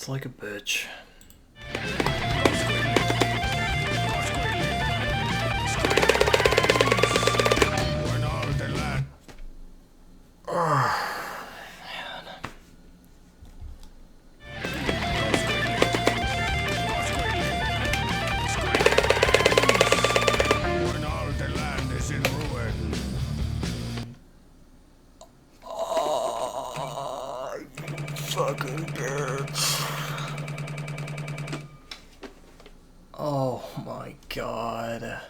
It's like a bitch. Fucking bitch. Oh my god.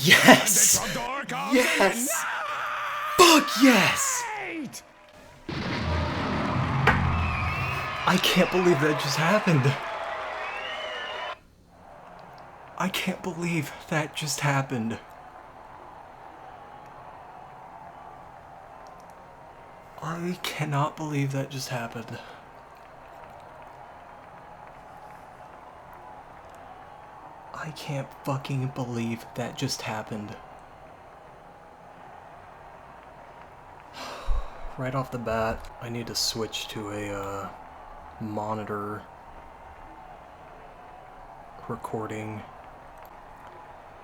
Yes! Yes! Fuck yes! I can't believe that just happened. I can't believe that just happened. I cannot believe that just happened. I can't fucking believe that just happened. Right off the bat, I need to switch to a monitor recording.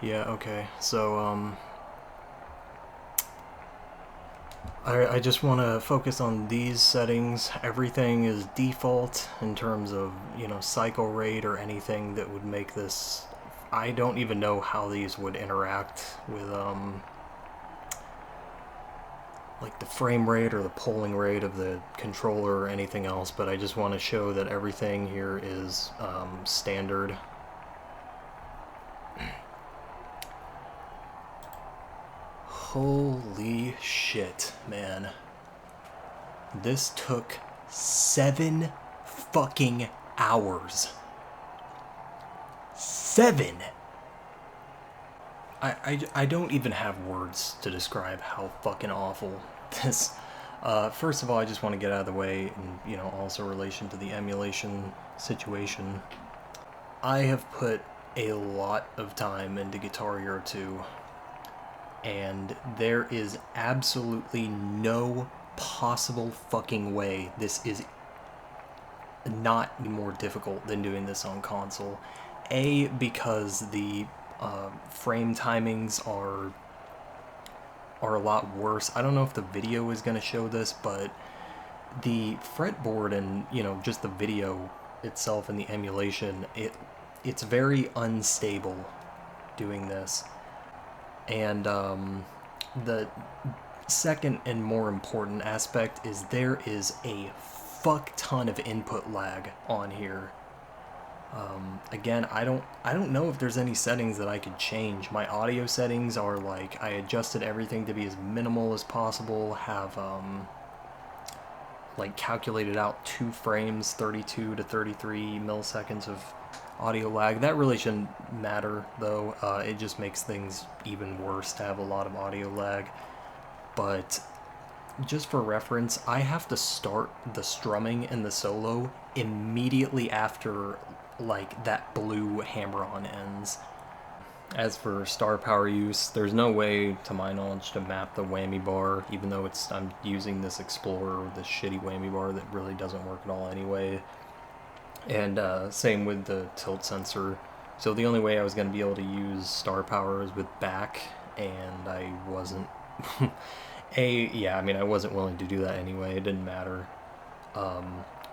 Yeah, okay. So, I just want to focus on these settings. Everything is default in terms of, you know, cycle rate or anything that would make this... I don't even know how these would interact with, like the frame rate or the polling rate of the controller or anything else, but I just want to show that everything here is standard. Holy shit, man. This took 7 fucking hours. 7! I don't even have words to describe how fucking awful this... first of all, I just want to get out of the way, and, also relation to the emulation situation. I have put a lot of time into Guitar Hero 2, and there is absolutely no possible fucking way this is not more difficult than doing this on console. A, because the frame timings are a lot worse. I don't know if the video is going to show this, but the fretboard and, just the video itself and the emulation, it's very unstable doing this. And the second and more important aspect is there is a fuck ton of input lag on here. Again, I don't know if there's any settings that I could change. My audio settings are like, I adjusted everything to be as minimal as possible, have like calculated out 2 frames, 32 to 33 milliseconds of audio lag. That really shouldn't matter though. It just makes things even worse to have a lot of audio lag. But just for reference, I have to start the strumming and the solo immediately after like that blue hammer-on ends. As for star power use, there's no way to my knowledge to map the whammy bar, even though I'm using this Explorer, this shitty whammy bar that really doesn't work at all anyway. And same with the tilt sensor. So the only way I was going to be able to use star power is with back, and I wasn't I wasn't willing to do that anyway. It didn't matter.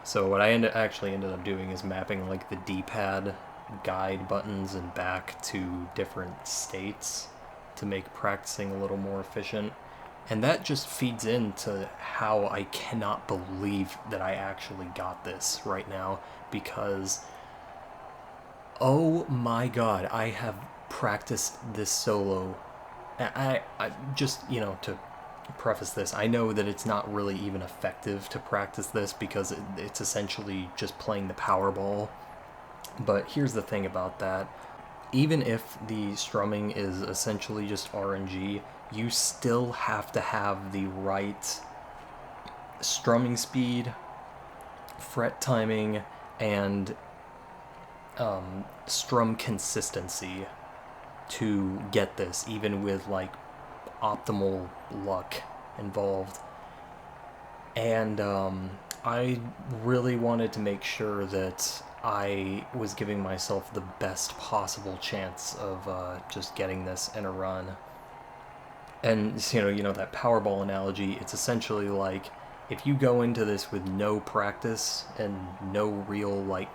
So what I actually ended up doing is mapping like the D-pad guide buttons and back to different states to make practicing a little more efficient. And that just feeds into how I cannot believe that I actually got this right now, because oh my god, I have practiced this solo. I just, to preface this, I know that it's not really even effective to practice this because it's essentially just playing the Powerball. But here's the thing about that. Even if the strumming is essentially just RNG, you still have to have the right strumming speed, fret timing, and strum consistency to get this, even with like optimal luck involved. And I really wanted to make sure that I was giving myself the best possible chance of just getting this in a run. And that Powerball analogy, it's essentially like if you go into this with no practice and no real like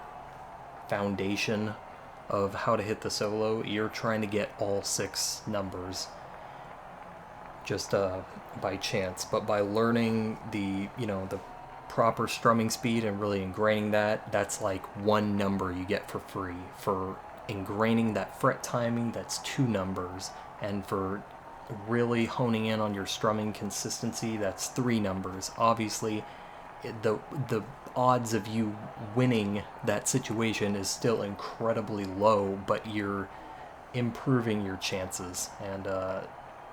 foundation of how to hit the solo, you're trying to get all 6 numbers just by chance. But by learning the proper strumming speed and really ingraining that's like 1 number you get for free. For ingraining that fret timing, that's 2 numbers. And for really honing in on your strumming consistency, that's 3 numbers. Obviously, the odds of you winning that situation is still incredibly low, but you're improving your chances. And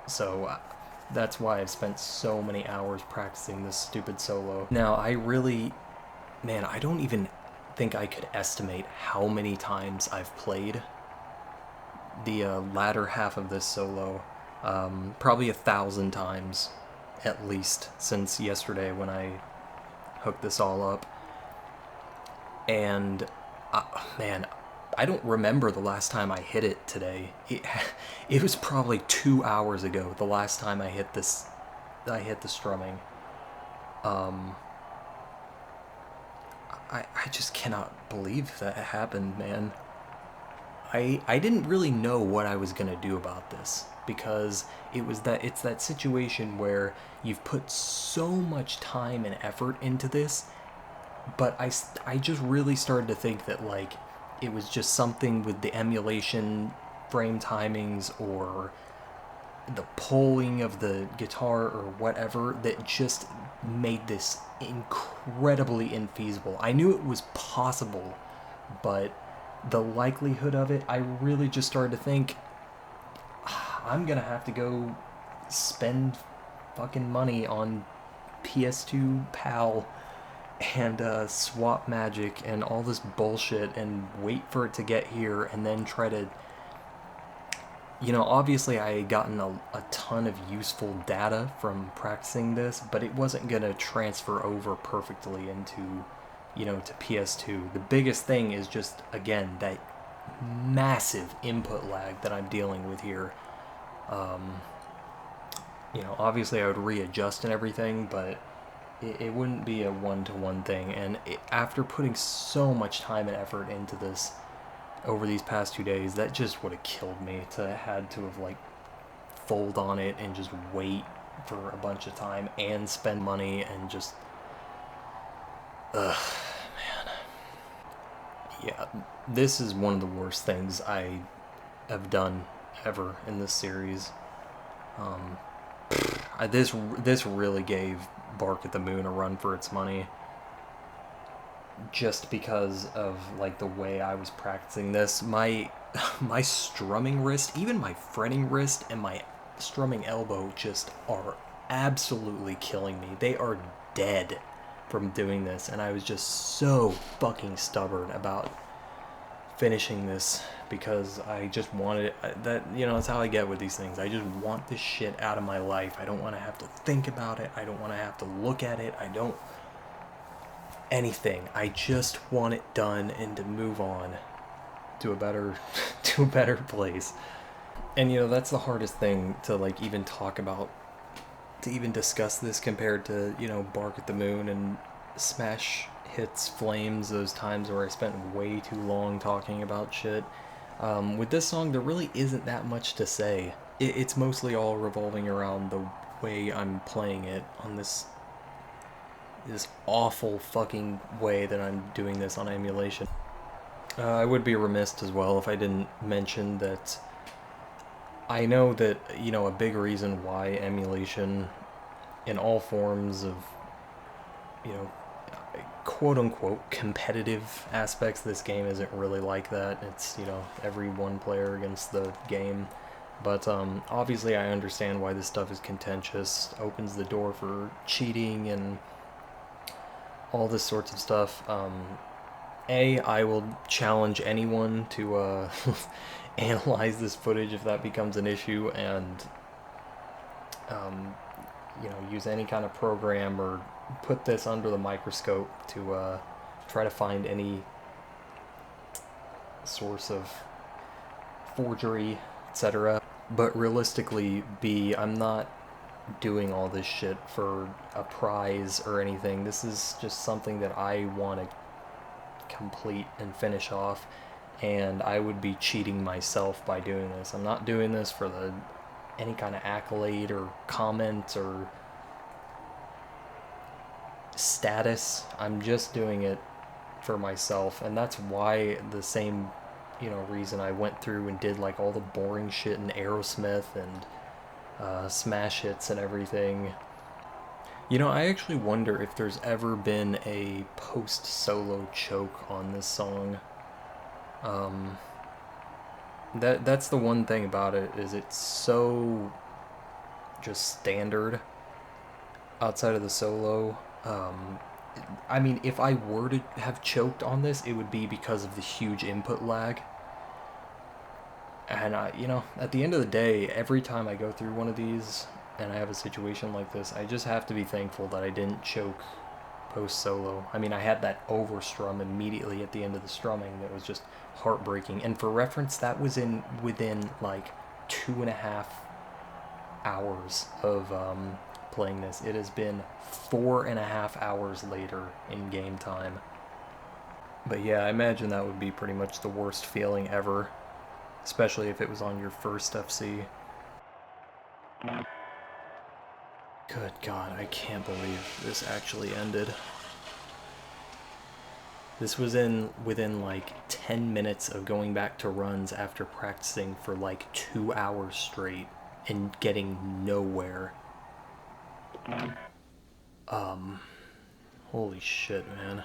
so that's why I've spent so many hours practicing this stupid solo. Now, I don't even think I could estimate how many times I've played the latter half of this solo. Probably 1,000 times, at least, since yesterday when I hooked this all up. And, I don't remember the last time I hit it today. It was probably 2 hours ago, the last time I hit the strumming. I just cannot believe that happened, man. I didn't really know what I was gonna do about this, because it's that situation where you've put so much time and effort into this, but I just really started to think that like it was just something with the emulation frame timings or the pulling of the guitar or whatever that just made this incredibly infeasible. I knew it was possible, but the likelihood of it, I really just started to think, I'm gonna have to go spend fucking money on PS2 PAL and swap magic and all this bullshit and wait for it to get here and then try to, you know, obviously I had gotten a ton of useful data from practicing this, but it wasn't going to transfer over perfectly into, you know, to PS2. The biggest thing is just, again, that massive input lag that I'm dealing with here. You know, obviously I would readjust and everything, but it wouldn't be a one-to-one thing. And after putting so much time and effort into this over these past 2 days, that just would have killed me to had to have like fold on it and just wait for a bunch of time and spend money and just man. Yeah, this is one of the worst things I have done ever in this series. This really gave Bark at the Moon a run for its money, just because of like the way I was practicing this. My strumming wrist, even my fretting wrist and my strumming elbow just are absolutely killing me. They are dead from doing this, and I was just so fucking stubborn about finishing this because I just wanted it. That, you know, that's how I get with these things. I just want this shit out of my life. I don't want to have to think about it. I don't want to have to look at it. I don't anything. I just want it done and to move on to a better to a better place. And you know, that's the hardest thing to like even talk about, to even discuss this compared to, you know, Bark at the Moon and Smash Hits Flames, those times where I spent way too long talking about shit. With this song, there really isn't that much to say. It's mostly all revolving around the way I'm playing it on this awful fucking way that I'm doing this on emulation. I would be remiss as well if I didn't mention that I know that, you know, a big reason why emulation in all forms of, you know, quote-unquote competitive aspects of this game isn't really like that. It's, you know, every one player against the game. But obviously I understand why this stuff is contentious. Opens the door for cheating and all this sorts of stuff. I will challenge anyone to analyze this footage if that becomes an issue, and you know, use any kind of program or put this under the microscope to try to find any source of forgery, etc. But realistically, I'm not doing all this shit for a prize or anything. This is just something that I want to complete and finish off, and I would be cheating myself by doing this. I'm not doing this for any kind of accolade or comment or status. I'm just doing it for myself, and that's why the same, you know, reason I went through and did like all the boring shit in Aerosmith and Smash Hits and everything. You know, I actually wonder if there's ever been a post-solo choke on this song. That's the one thing about it, is it's so just standard outside of the solo. I mean, if I were to have choked on this, it would be because of the huge input lag. And you know, at the end of the day, every time I go through one of these and I have a situation like this, I just have to be thankful that I didn't choke post-solo. I mean, I had that overstrum immediately at the end of the strumming that was just heartbreaking. And for reference, that was within like 2.5 hours of playing this. It has been 4.5 hours later in game time. But yeah, I imagine that would be pretty much the worst feeling ever, especially if it was on your first FC. Good God, I can't believe this actually ended. This was within like 10 minutes of going back to runs after practicing for like 2 hours straight. and getting nowhere. Holy shit, man.